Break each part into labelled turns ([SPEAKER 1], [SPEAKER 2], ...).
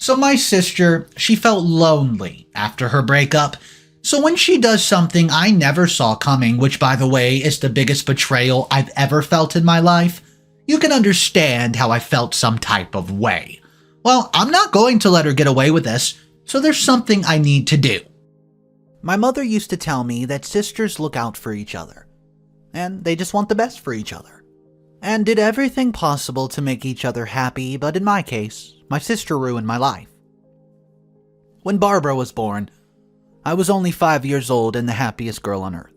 [SPEAKER 1] So my sister, she felt lonely after her breakup. So when she does something I never saw coming, which by the way is the biggest betrayal I've ever felt in my life, you can understand how I felt some type of way. Well, I'm not going to let her get away with this, so there's something I need to do.
[SPEAKER 2] My mother used to tell me that sisters look out for each other, and they just want the best for each other, and did everything possible to make each other happy, but in my case, my sister ruined my life. When Barbara was born, I was only 5 years old and the happiest girl on earth.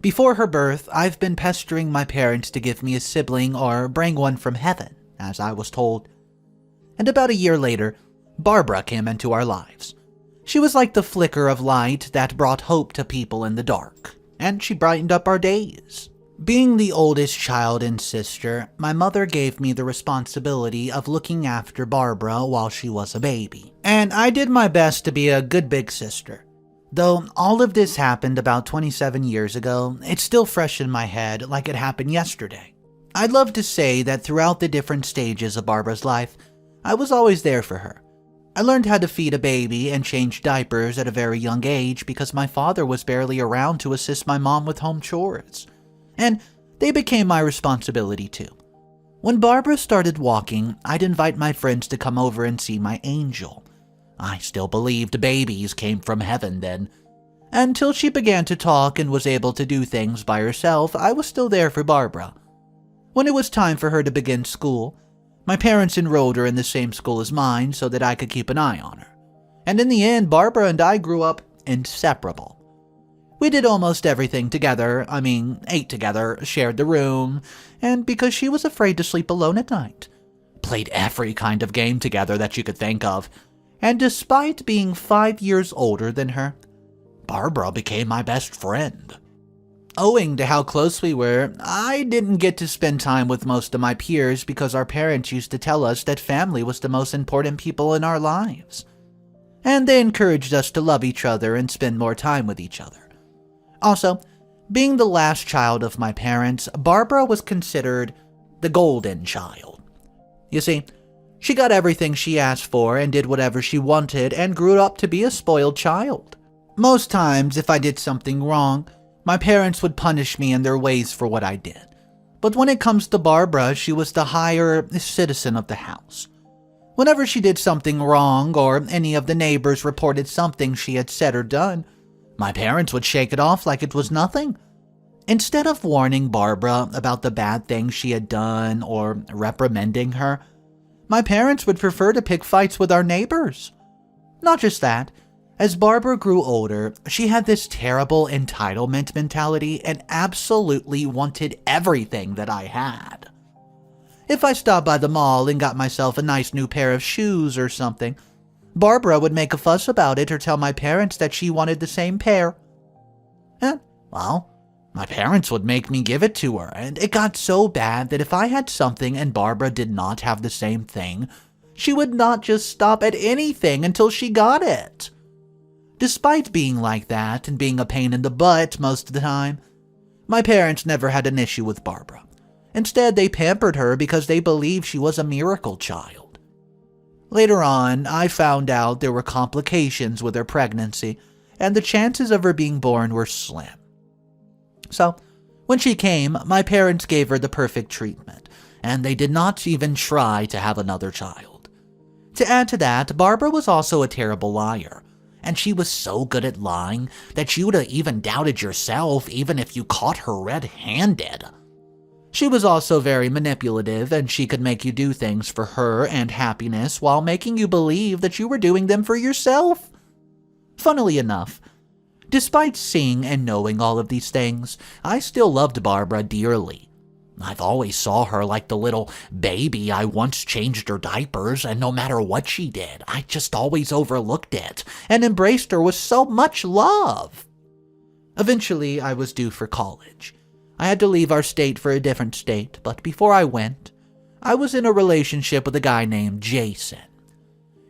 [SPEAKER 2] Before her birth, I've been pestering my parents to give me a sibling or bring one from heaven, as I was told. And about a year later, Barbara came into our lives. She was like the flicker of light that brought hope to people in the dark, and she brightened up our days. Being the oldest child and sister, my mother gave me the responsibility of looking after Barbara while she was a baby. And I did my best to be a good big sister. Though all of this happened about 27 years ago, it's still fresh in my head like it happened yesterday. I'd love to say that throughout the different stages of Barbara's life, I was always there for her. I learned how to feed a baby and change diapers at a very young age because my father was barely around to assist my mom with home chores. And they became my responsibility too. When Barbara started walking, I'd invite my friends to come over and see my angel. I still believed babies came from heaven then. Until she began to talk and was able to do things by herself, I was still there for Barbara. When it was time for her to begin school, my parents enrolled her in the same school as mine so that I could keep an eye on her. And in the end, Barbara and I grew up inseparable. We did almost everything together, ate together, shared the room, and because she was afraid to sleep alone at night, played every kind of game together that you could think of. And despite being 5 years older than her, Barbara became my best friend. Owing to how close we were, I didn't get to spend time with most of my peers because our parents used to tell us that family was the most important people in our lives. And they encouraged us to love each other and spend more time with each other. Also, being the last child of my parents, Barbara was considered the golden child. You see, she got everything she asked for and did whatever she wanted and grew up to be a spoiled child. Most times, if I did something wrong, my parents would punish me in their ways for what I did. But when it comes to Barbara, she was the higher citizen of the house. Whenever she did something wrong or any of the neighbors reported something she had said or done, my parents would shake it off like it was nothing. Instead of warning Barbara about the bad things she had done or reprimanding her, my parents would prefer to pick fights with our neighbors. Not just that, as Barbara grew older, she had this terrible entitlement mentality and absolutely wanted everything that I had. If I stopped by the mall and got myself a nice new pair of shoes or something, Barbara would make a fuss about it or tell my parents that she wanted the same pair. And, well, my parents would make me give it to her, and it got so bad that if I had something and Barbara did not have the same thing, she would not just stop at anything until she got it. Despite being like that and being a pain in the butt most of the time, my parents never had an issue with Barbara. Instead, they pampered her because they believed she was a miracle child. Later on, I found out there were complications with her pregnancy, and the chances of her being born were slim. So, when she came, my parents gave her the perfect treatment, and they did not even try to have another child. To add to that, Barbara was also a terrible liar, and she was so good at lying that you would have even doubted yourself even if you caught her red-handed. She was also very manipulative, and she could make you do things for her and happiness while making you believe that you were doing them for yourself. Funnily enough, despite seeing and knowing all of these things, I still loved Barbara dearly. I've always saw her like the little baby I once changed her diapers, and no matter what she did, I just always overlooked it and embraced her with so much love. Eventually, I was due for college. I had to leave our state for a different state, but before I went, I was in a relationship with a guy named Jason.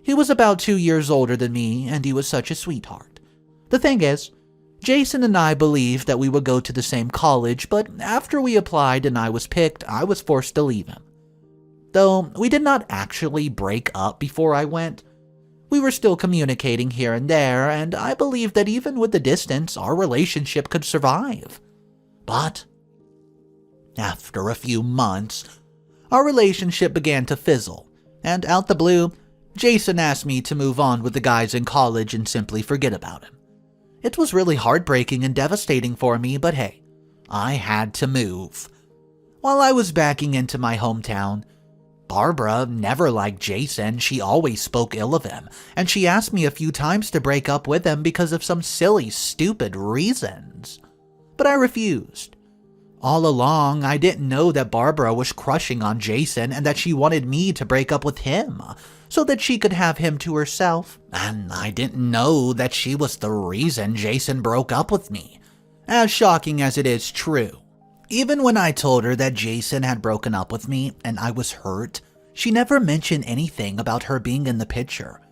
[SPEAKER 2] He was about 2 years older than me, and he was such a sweetheart. The thing is, Jason and I believed that we would go to the same college, but after we applied and I was picked, I was forced to leave him. Though we did not actually break up before I went, We were still communicating here and there, and I believed that even with the distance, our relationship could survive. But after a few months, our relationship began to fizzle, and out the blue, Jason asked me to move on with the guys in college and simply forget about him. It was really heartbreaking and devastating for me, but hey, I had to move. While I was backing into my hometown, Barbara never liked Jason. She always spoke ill of him, and she asked me a few times to break up with him because of some silly, stupid reasons. But I refused. All along, I didn't know that Barbara was crushing on Jason and that she wanted me to break up with him so that she could have him to herself, and I didn't know that she was the reason Jason broke up with me. As shocking as it is true. Even when I told her that Jason had broken up with me and I was hurt, she never mentioned anything about her being in the picture.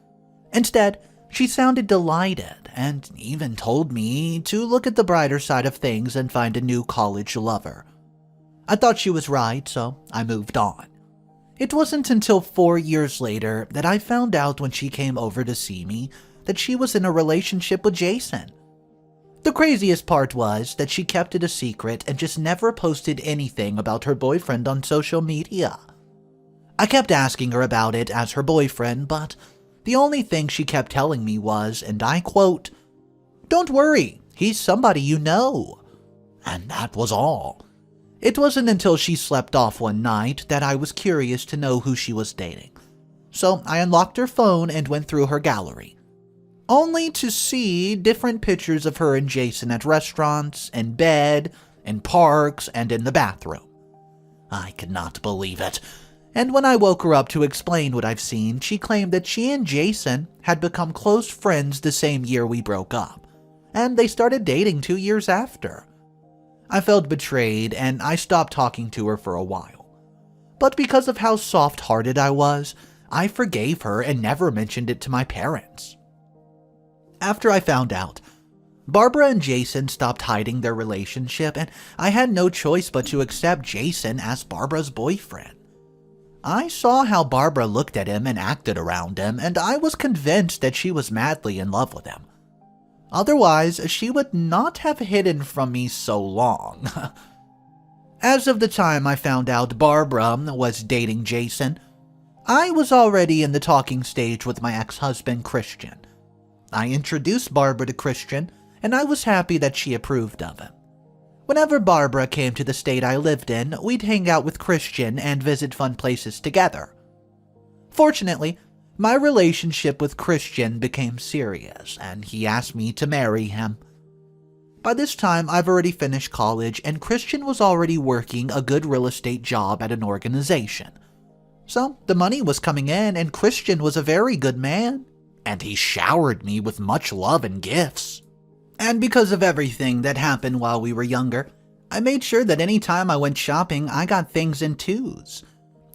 [SPEAKER 2] Instead, she sounded delighted and even told me to look at the brighter side of things and find a new college lover. I thought she was right, so I moved on. It wasn't until 4 years later that I found out when she came over to see me that she was in a relationship with Jason. The craziest part was that she kept it a secret and just never posted anything about her boyfriend on social media. I kept asking her about it as her boyfriend, but the only thing she kept telling me was, and I quote, "Don't worry, he's somebody you know." And that was all. It wasn't until she slept off one night that I was curious to know who she was dating. So I unlocked her phone and went through her gallery, only to see different pictures of her and Jason at restaurants, in bed, in parks, and in the bathroom. I could not believe it. And when I woke her up to explain what I've seen, she claimed that she and Jason had become close friends the same year we broke up, and they started dating 2 years after. I felt betrayed, and I stopped talking to her for a while. But because of how soft-hearted I was, I forgave her and never mentioned it to my parents. After I found out, Barbara and Jason stopped hiding their relationship, and I had no choice but to accept Jason as Barbara's boyfriend. I saw how Barbara looked at him and acted around him, and I was convinced that she was madly in love with him. Otherwise, she would not have hidden from me so long. As of the time I found out Barbara was dating Jason, I was already in the talking stage with my ex-husband, Christian. I introduced Barbara to Christian, and I was happy that she approved of him. Whenever Barbara came to the state I lived in, we'd hang out with Christian and visit fun places together. Fortunately, my relationship with Christian became serious, and he asked me to marry him. By this time, I've already finished college, and Christian was already working a good real estate job at an organization. So, the money was coming in, and Christian was a very good man, and he showered me with much love and gifts. And because of everything that happened while we were younger, I made sure that any time I went shopping, I got things in twos.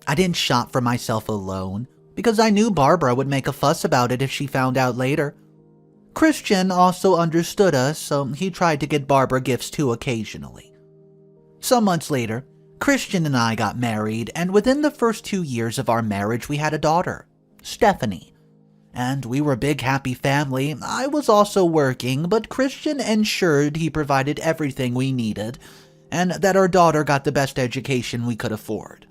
[SPEAKER 2] I didn't shop for myself alone, because I knew Barbara would make a fuss about it if she found out later. Christian also understood us, so he tried to get Barbara gifts too occasionally. Some months later, Christian and I got married, and within the first 2 years of our marriage we had a daughter, Stephanie. And we were a big happy family. I was also working, but Christian ensured he provided everything we needed, and that our daughter got the best education we could afford.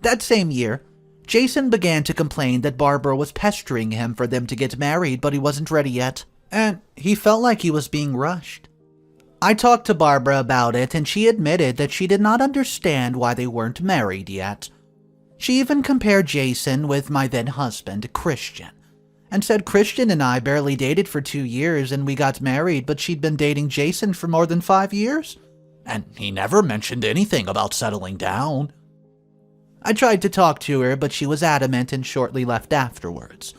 [SPEAKER 2] That same year, Jason began to complain that Barbara was pestering him for them to get married, but he wasn't ready yet, and he felt like he was being rushed. I talked to Barbara about it, and she admitted that she did not understand why they weren't married yet. She even compared Jason with my then-husband, Christian, and said Christian and I barely dated for 2 years and we got married, but she'd been dating Jason for more than 5 years, and he never mentioned anything about settling down. I tried to talk to her, but she was adamant and shortly left afterwards.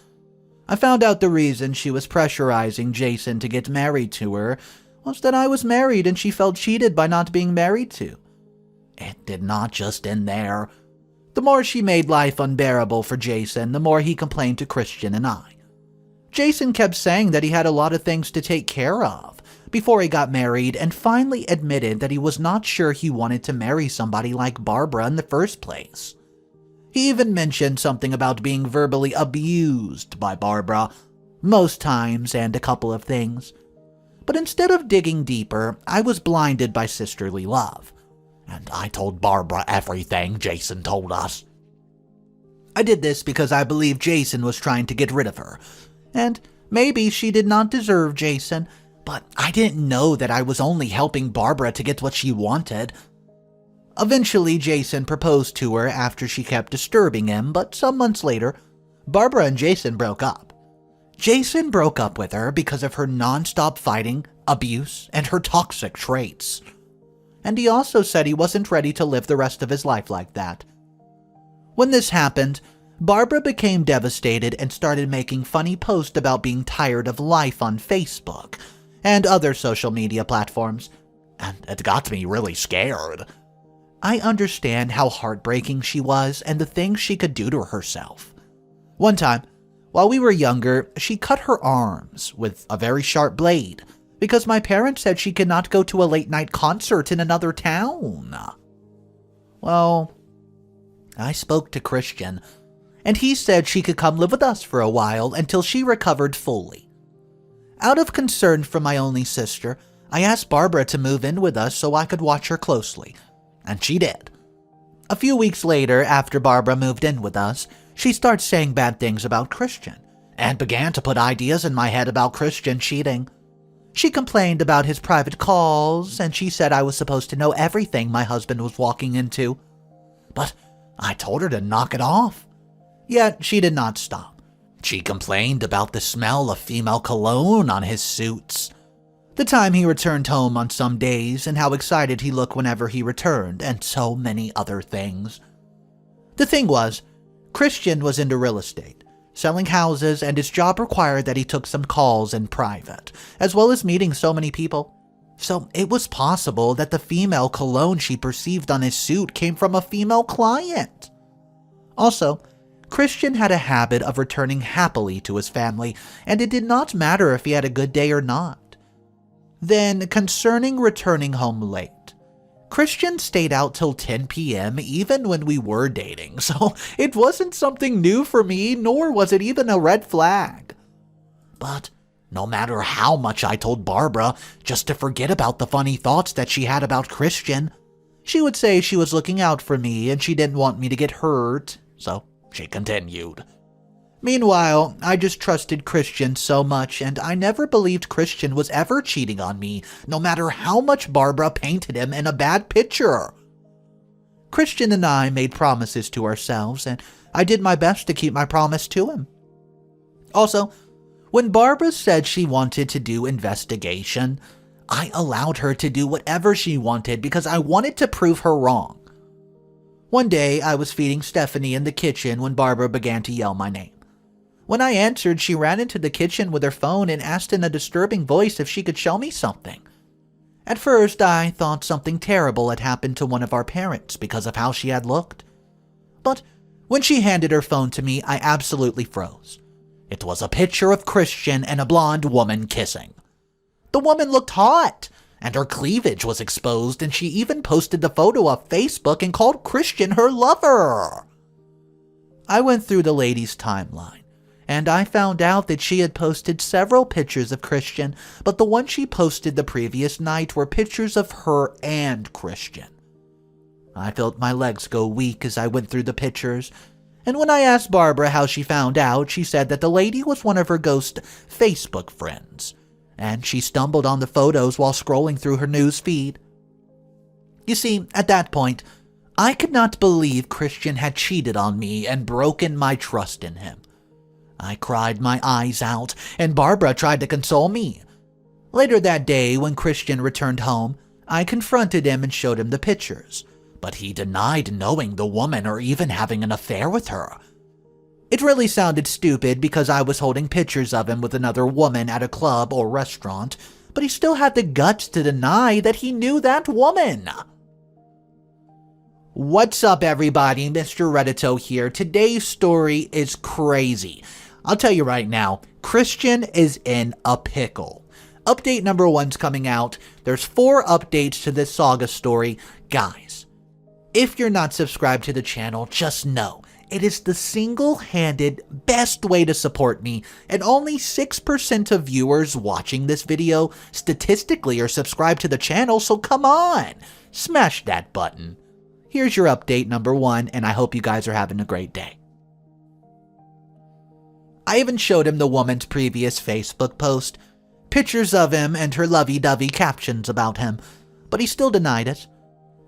[SPEAKER 2] I found out the reason she was pressurizing Jason to get married to her was that I was married and she felt cheated by not being married to. It did not just end there. The more she made life unbearable for Jason, the more he complained to Christian and I. Jason kept saying that he had a lot of things to take care of before he got married, and finally admitted that he was not sure he wanted to marry somebody like Barbara in the first place. He even mentioned something about being verbally abused by Barbara, most times, and a couple of things. But instead of digging deeper, I was blinded by sisterly love, and I told Barbara everything Jason told us. I did this because I believed Jason was trying to get rid of her, and maybe she did not deserve Jason, but I didn't know that I was only helping Barbara to get what she wanted. Eventually, Jason proposed to her after she kept disturbing him, but some months later, Barbara and Jason broke up. Jason broke up with her because of her non-stop fighting, abuse, and her toxic traits. And he also said he wasn't ready to live the rest of his life like that. When this happened, Barbara became devastated and started making funny posts about being tired of life on Facebook and other social media platforms, and it got me really scared. I understand how heartbreaking she was and the things she could do to herself. One time, while we were younger, she cut her arms with a very sharp blade because my parents said she could not go to a late-night concert in another town. Well, I spoke to Christian, and he said she could come live with us for a while until she recovered fully. Out of concern for my only sister, I asked Barbara to move in with us so I could watch her closely, and she did. A few weeks later, after Barbara moved in with us, she started saying bad things about Christian, and began to put ideas in my head about Christian cheating. She complained about his private calls, and she said I was supposed to know everything my husband was walking into. But I told her to knock it off. Yet she did not stop. She complained about the smell of female cologne on his suits, the time he returned home on some days, and how excited he looked whenever he returned, and so many other things. The thing was, Christian was into real estate, selling houses, and his job required that he took some calls in private, as well as meeting so many people. So it was possible that the female cologne she perceived on his suit came from a female client. Also, Christian had a habit of returning happily to his family, and it did not matter if he had a good day or not. Then, concerning returning home late, Christian stayed out till 10 p.m. even when we were dating, so it wasn't something new for me, nor was it even a red flag. But no matter how much I told Barbara just to forget about the funny thoughts that she had about Christian, she would say she was looking out for me and she didn't want me to get hurt, so she continued. Meanwhile, I just trusted Christian so much, and I never believed Christian was ever cheating on me, no matter how much Barbara painted him in a bad picture. Christian and I made promises to ourselves, and I did my best to keep my promise to him. Also, when Barbara said she wanted to do investigation, I allowed her to do whatever she wanted because I wanted to prove her wrong. One day, I was feeding Stephanie in the kitchen when Barbara began to yell my name. When I answered, she ran into the kitchen with her phone and asked in a disturbing voice if she could show me something. At first, I thought something terrible had happened to one of our parents because of how she had looked. But when she handed her phone to me, I absolutely froze. It was a picture of Christian and a blonde woman kissing. The woman looked hot, and her cleavage was exposed, and she even posted the photo on Facebook and called Christian her lover. I went through the lady's timeline, and I found out that she had posted several pictures of Christian, but the ones she posted the previous night were pictures of her and Christian. I felt my legs go weak as I went through the pictures, and when I asked Barbara how she found out, she said that the lady was one of her ghost Facebook friends, and she stumbled on the photos while scrolling through her news feed. You see, at that point, I could not believe Christian had cheated on me and broken my trust in him. I cried my eyes out, and Barbara tried to console me. Later that day, when Christian returned home, I confronted him and showed him the pictures, but he denied knowing the woman or even having an affair with her. It really sounded stupid because I was holding pictures of him with another woman at a club or restaurant, but he still had the guts to deny that he knew that woman. What's up, everybody? Mr. Reddito here. Today's story is crazy. I'll tell you right now, Christian is in a pickle. Update number 1's coming out. There's 4 updates to this saga story. Guys, if you're not subscribed to the channel, just know It is the single-handed best way to support me, and only 6% of viewers watching this video statistically are subscribed to the channel, so come on, smash that button. Here's your update number 1, and I hope you guys are having a great day. I even showed him the woman's previous Facebook post, pictures of him and her lovey-dovey captions about him, but he still denied it.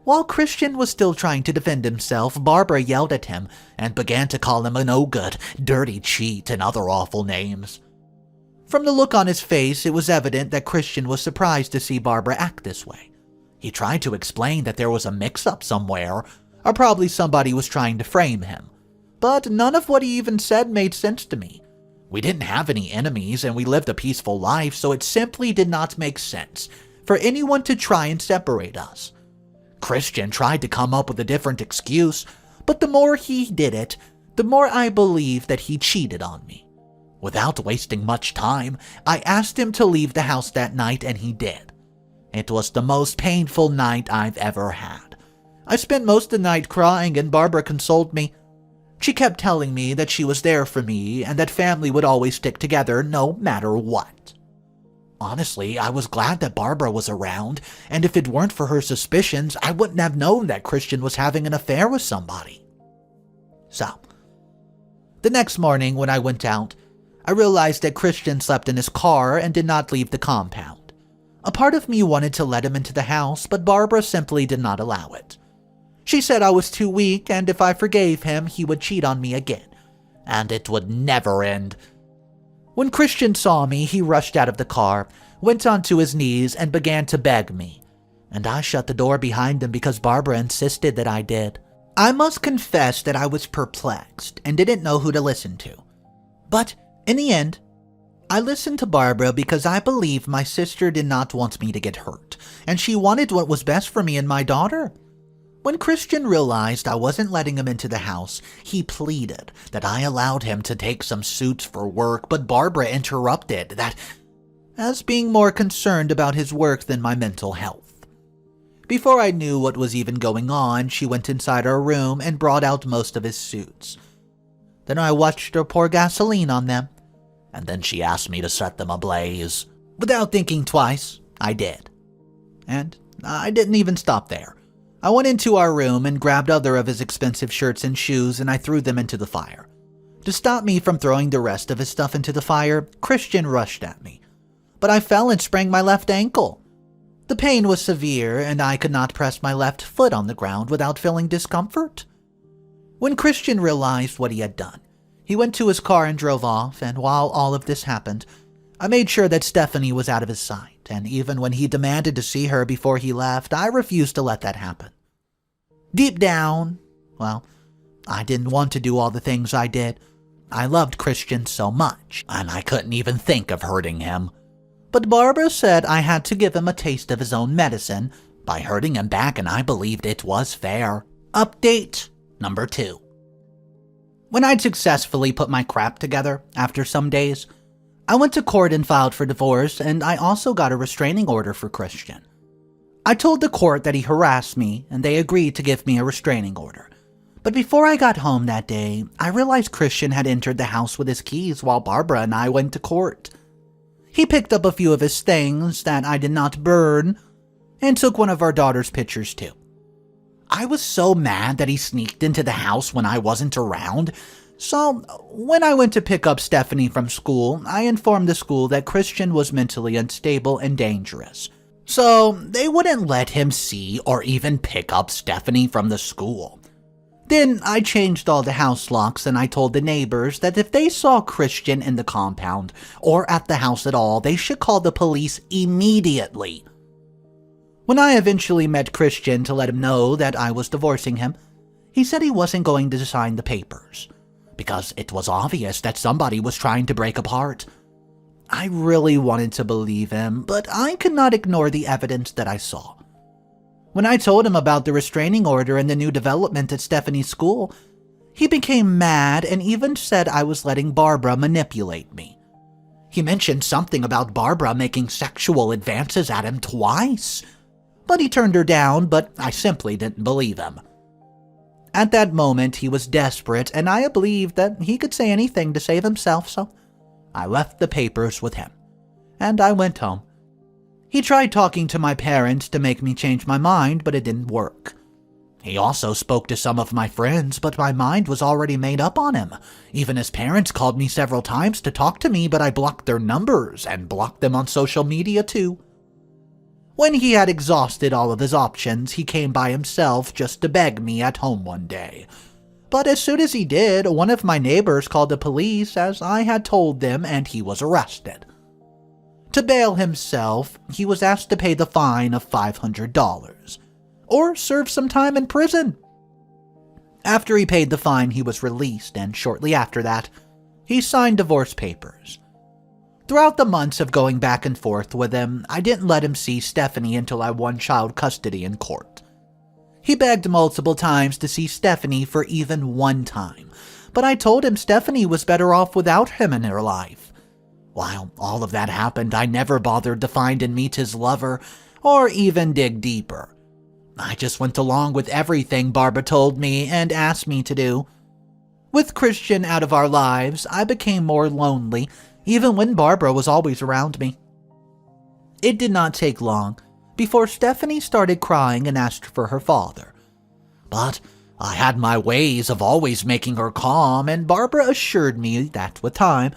[SPEAKER 2] While Christian was still trying to defend himself, Barbara yelled at him and began to call him a no-good, dirty cheat, and other awful names. From the look on his face, it was evident that Christian was surprised to see Barbara act this way. He tried to explain that there was a mix-up somewhere, or probably somebody was trying to frame him. But none of what he even said made sense to me. We didn't have any enemies and we lived a peaceful life, so it simply did not make sense for anyone to try and separate us. Christian tried to come up with a different excuse, but the more he did it, the more I believed that he cheated on me. Without wasting much time, I asked him to leave the house that night, and he did. It was the most painful night I've ever had. I spent most of the night crying, and Barbara consoled me. She kept telling me that she was there for me and that family would always stick together no matter what. Honestly, I was glad that Barbara was around, and if it weren't for her suspicions, I wouldn't have known that Christian was having an affair with somebody. So, the next morning when I went out, I realized that Christian slept in his car and did not leave the compound. A part of me wanted to let him into the house, but Barbara simply did not allow it. She said I was too weak, and if I forgave him, he would cheat on me again, and it would never end. When Christian saw me, he rushed out of the car, went onto his knees, and began to beg me, and I shut the door behind him because Barbara insisted that I did. I must confess that I was perplexed and didn't know who to listen to. But in the end, I listened to Barbara because I believed my sister did not want me to get hurt, and she wanted what was best for me and my daughter. When Christian realized I wasn't letting him into the house, he pleaded that I allowed him to take some suits for work, but Barbara interrupted that as being more concerned about his work than my mental health. Before I knew what was even going on, she went inside our room and brought out most of his suits. Then I watched her pour gasoline on them, and then she asked me to set them ablaze. Without thinking twice, I did. And I didn't even stop there. I went into our room and grabbed other of his expensive shirts and shoes, and I threw them into the fire. To stop me from throwing the rest of his stuff into the fire, Christian rushed at me. But I fell and sprained my left ankle. The pain was severe, and I could not press my left foot on the ground without feeling discomfort. When Christian realized what he had done, he went to his car and drove off, and while all of this happened, I made sure that Stephanie was out of his sight, and even when he demanded to see her before he left, I refused to let that happen. Deep down, well, I didn't want to do all the things I did. I loved Christian so much, and I couldn't even think of hurting him. But Barbara said I had to give him a taste of his own medicine by hurting him back, and I believed it was fair. Update number 2. When I'd successfully put my crap together after some days, I went to court and filed for divorce, and I also got a restraining order for Christian. I told the court that he harassed me, and they agreed to give me a restraining order. But before I got home that day, I realized Christian had entered the house with his keys while Barbara and I went to court. He picked up a few of his things that I did not burn, and took one of our daughter's pictures too. I was so mad that he sneaked into the house when I wasn't around, so when I went to pick up Stephanie from school, I informed the school that Christian was mentally unstable and dangerous. So they wouldn't let him see or even pick up Stephanie from the school. Then I changed all the house locks, and I told the neighbors that if they saw Christian in the compound or at the house at all, they should call the police immediately. When I eventually met Christian to let him know that I was divorcing him, he said he wasn't going to sign the papers because it was obvious that somebody was trying to break apart. I really wanted to believe him, but I could not ignore the evidence that I saw. When I told him about the restraining order and the new development at Stephanie's school, he became mad and even said I was letting Barbara manipulate me. He mentioned something about Barbara making sexual advances at him twice, but he turned her down, but I simply didn't believe him. At that moment, he was desperate, and I believed that he could say anything to save himself, so I left the papers with him, and I went home. He tried talking to my parents to make me change my mind, but it didn't work. He also spoke to some of my friends, but my mind was already made up on him. Even his parents called me several times to talk to me, but I blocked their numbers and blocked them on social media too. When he had exhausted all of his options, he came by himself just to beg me at home one day. But as soon as he did, one of my neighbors called the police as I had told them, and he was arrested. To bail himself, he was asked to pay the fine of $500, or serve some time in prison. After he paid the fine, he was released, and shortly after that, he signed divorce papers. Throughout the months of going back and forth with him, I didn't let him see Stephanie until I won child custody in court. He begged multiple times to see Stephanie for even one time, but I told him Stephanie was better off without him in her life. While all of that happened, I never bothered to find and meet his lover, or even dig deeper. I just went along with everything Barbara told me and asked me to do. With Christian out of our lives, I became more lonely, even when Barbara was always around me. It did not take long before Stephanie started crying and asked for her father. But I had my ways of always making her calm, and Barbara assured me that with time,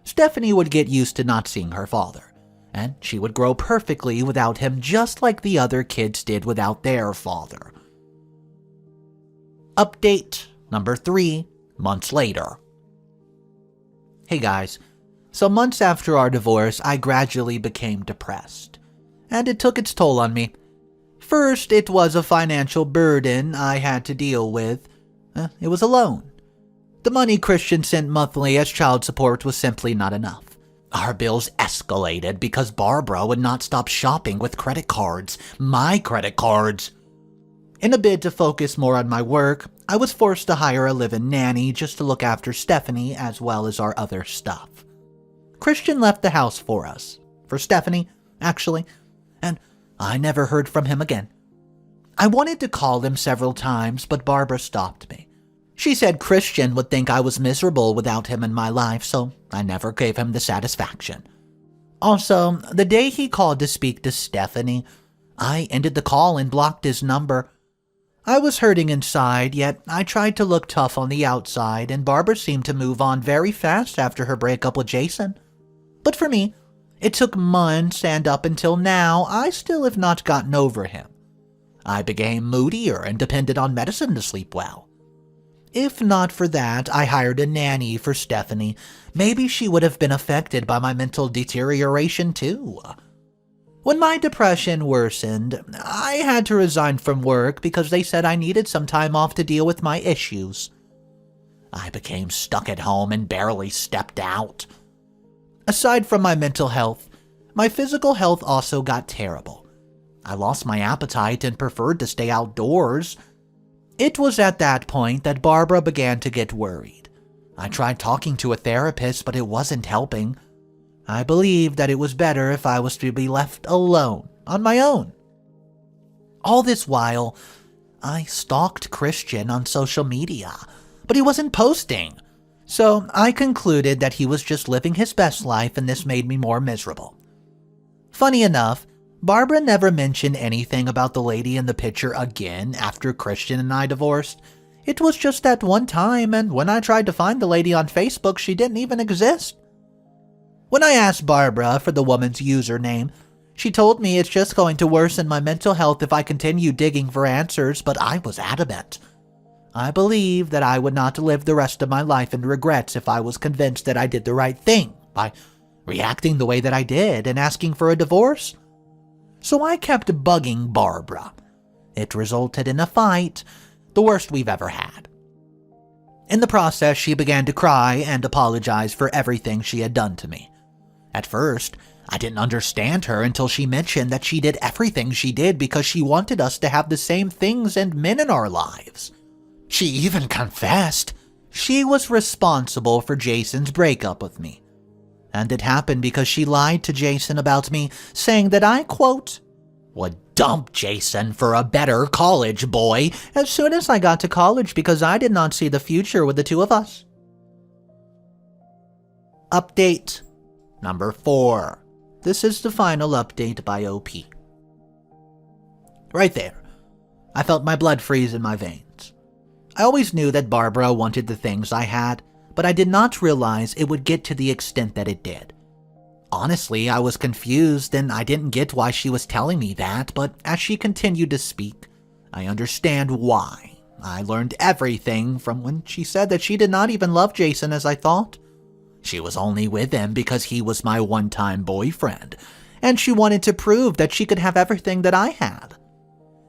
[SPEAKER 2] Stephanie would get used to not seeing her father, and she would grow perfectly without him, just like the other kids did without their father. Update number 3 months later. Hey guys, so months after our divorce, I gradually became depressed, and it took its toll on me. First, it was a financial burden I had to deal with. It was a loan. The money Christian sent monthly as child support was simply not enough. Our bills escalated because Barbara would not stop shopping with credit cards, my credit cards. In a bid to focus more on my work, I was forced to hire a live-in nanny just to look after Stephanie as well as our other stuff. Christian left the house for us, for Stephanie, actually, and I never heard from him again. I wanted to call him several times, but Barbara stopped me. She said Christian would think I was miserable without him in my life, so I never gave him the satisfaction. Also, the day he called to speak to Stephanie, I ended the call and blocked his number. I was hurting inside, yet I tried to look tough on the outside, and Barbara seemed to move on very fast after her breakup with Jason. But for me, it took months, and up until now, I still have not gotten over him. I became moodier and depended on medicine to sleep well. If not for that, I hired a nanny for Stephanie. Maybe she would have been affected by my mental deterioration too. When my depression worsened, I had to resign from work because they said I needed some time off to deal with my issues. I became stuck at home and barely stepped out. Aside from my mental health, my physical health also got terrible. I lost my appetite and preferred to stay outdoors. It was at that point that Barbara began to get worried. I tried talking to a therapist, but it wasn't helping. I believed that it was better if I was to be left alone, on my own. All this while, I stalked Christian on social media, but he wasn't posting. So I concluded that he was just living his best life, and this made me more miserable. Funny enough, Barbara never mentioned anything about the lady in the picture again after Christian and I divorced. It was just that one time, and when I tried to find the lady on Facebook, she didn't even exist. When I asked Barbara for the woman's username, she told me it's just going to worsen my mental health if I continue digging for answers, but I was adamant. I believed that I would not live the rest of my life in regrets if I was convinced that I did the right thing by reacting the way that I did and asking for a divorce. So I kept bugging Barbara. It resulted in a fight, the worst we've ever had. In the process, she began to cry and apologize for everything she had done to me. At first, I didn't understand her until she mentioned that she did everything she did because she wanted us to have the same things and men in our lives. She even confessed she was responsible for Jason's breakup with me. And it happened because she lied to Jason about me, saying that I, quote, would dump Jason for a better college boy as soon as I got to college because I did not see the future with the two of us. Update number 4. This is the final update by OP. Right there, I felt my blood freeze in my veins. I always knew that Barbara wanted the things I had, but I did not realize it would get to the extent that it did. Honestly, I was confused and I didn't get why she was telling me that, but as she continued to speak, I understand why. I learned everything from when she said that she did not even love Jason as I thought. She was only with him because he was my one-time boyfriend, and she wanted to prove that she could have everything that I had.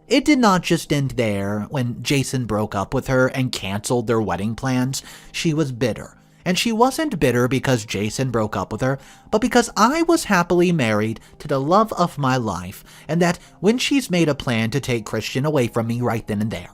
[SPEAKER 2] It did not just end there. When Jason broke up with her and canceled their wedding plans, she was bitter. And she wasn't bitter because Jason broke up with her, but because I was happily married to the love of my life, and that when she's made a plan to take Christian away from me right then and there.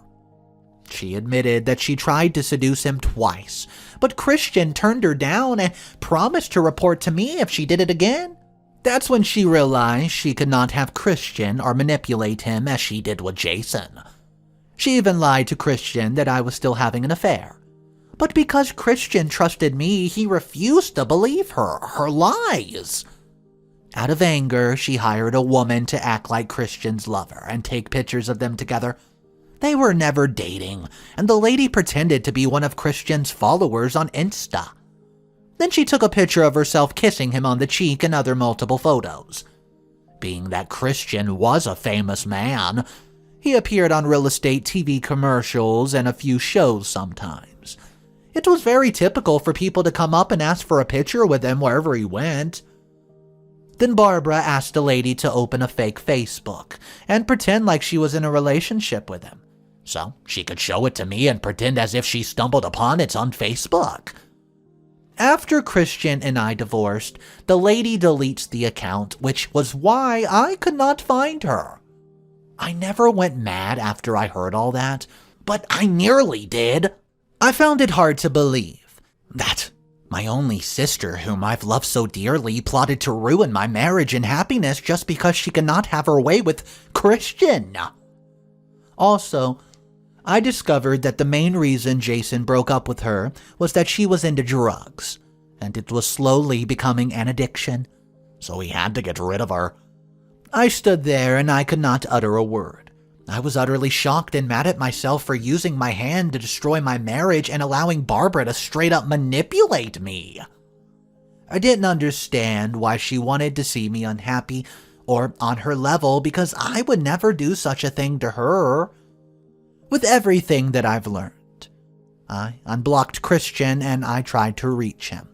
[SPEAKER 2] She admitted that she tried to seduce him twice, but Christian turned her down and promised to report to me if she did it again. That's when she realized she could not have Christian or manipulate him as she did with Jason. She even lied to Christian that I was still having an affair. But because Christian trusted me, he refused to believe her lies. Out of anger, she hired a woman to act like Christian's lover and take pictures of them together. They were never dating, and the lady pretended to be one of Christian's followers on Insta. Then she took a picture of herself kissing him on the cheek and other multiple photos. Being that Christian was a famous man, he appeared on real estate TV commercials and a few shows sometimes. It was very typical for people to come up and ask for a picture with him wherever he went. Then Barbara asked the lady to open a fake Facebook and pretend like she was in a relationship with him, so she could show it to me and pretend as if she stumbled upon it on Facebook. After Christian and I divorced, the lady deletes the account, which was why I could not find her. I never went mad after I heard all that, but I nearly did. I found it hard to believe that my only sister, whom I've loved so dearly, plotted to ruin my marriage and happiness just because she could not have her way with Christian. Also, I discovered that the main reason Jason broke up with her was that she was into drugs, and it was slowly becoming an addiction, so he had to get rid of her. I stood there and I could not utter a word. I was utterly shocked and mad at myself for using my hand to destroy my marriage and allowing Barbara to straight up manipulate me. I didn't understand why she wanted to see me unhappy or on her level because I would never do such a thing to her. With everything that I've learned, I unblocked Christian and I tried to reach him.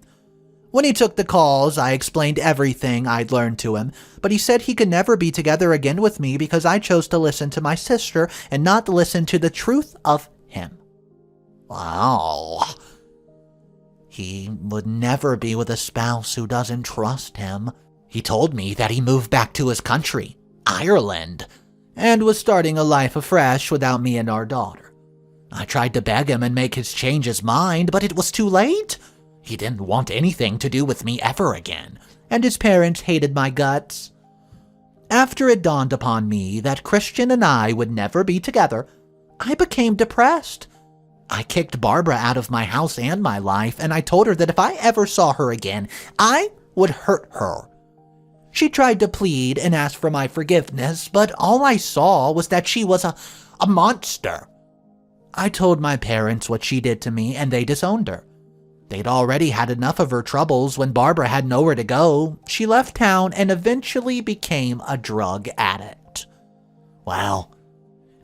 [SPEAKER 2] When he took the calls, I explained everything I'd learned to him, but he said he could never be together again with me because I chose to listen to my sister and not listen to the truth of him. Wow. He would never be with a spouse who doesn't trust him. He told me that he moved back to his country, Ireland, and was starting a life afresh without me and our daughter. I tried to beg him and make his change his mind, but it was too late. He didn't want anything to do with me ever again, and his parents hated my guts. After it dawned upon me that Christian and I would never be together, I became depressed. I kicked Barbara out of my house and my life, and I told her that if I ever saw her again, I would hurt her. She tried to plead and ask for my forgiveness, but all I saw was that she was a monster. I told my parents what she did to me, and they disowned her. They'd already had enough of her troubles when Barbara had nowhere to go. She left town and eventually became a drug addict. Well,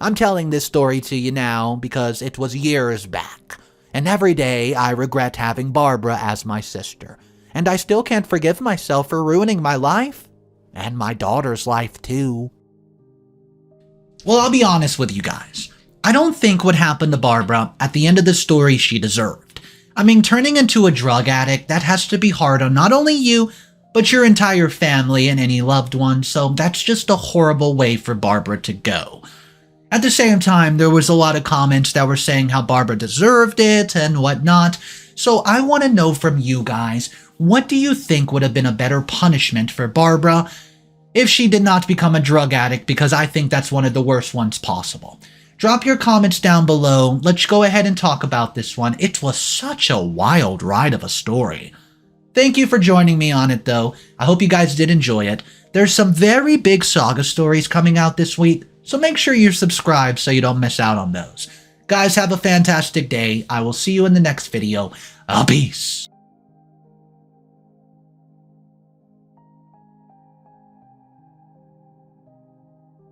[SPEAKER 2] I'm telling this story to you now because it was years back, and every day I regret having Barbara as my sister, and I still can't forgive myself for ruining my life, and my daughter's life too.
[SPEAKER 1] Well, I'll be honest with you guys. I don't think what happened to Barbara at the end of the story she deserved. I mean, turning into a drug addict, that has to be hard on not only you, but your entire family and any loved ones, so that's just a horrible way for Barbara to go. At the same time, there was a lot of comments that were saying how Barbara deserved it and whatnot, so I want to know from you guys, what do you think would have been a better punishment for Barbara? if she did not become a drug addict, because I think that's one of the worst ones possible. Drop your comments down below. Let's go ahead and talk about this one. It was such a wild ride of a story. Thank you for joining me on it, though. I hope you guys did enjoy it. There's some very big saga stories coming out this week, so make sure you're subscribed so you don't miss out on those. Guys, have a fantastic day. I will see you in the next video. Peace.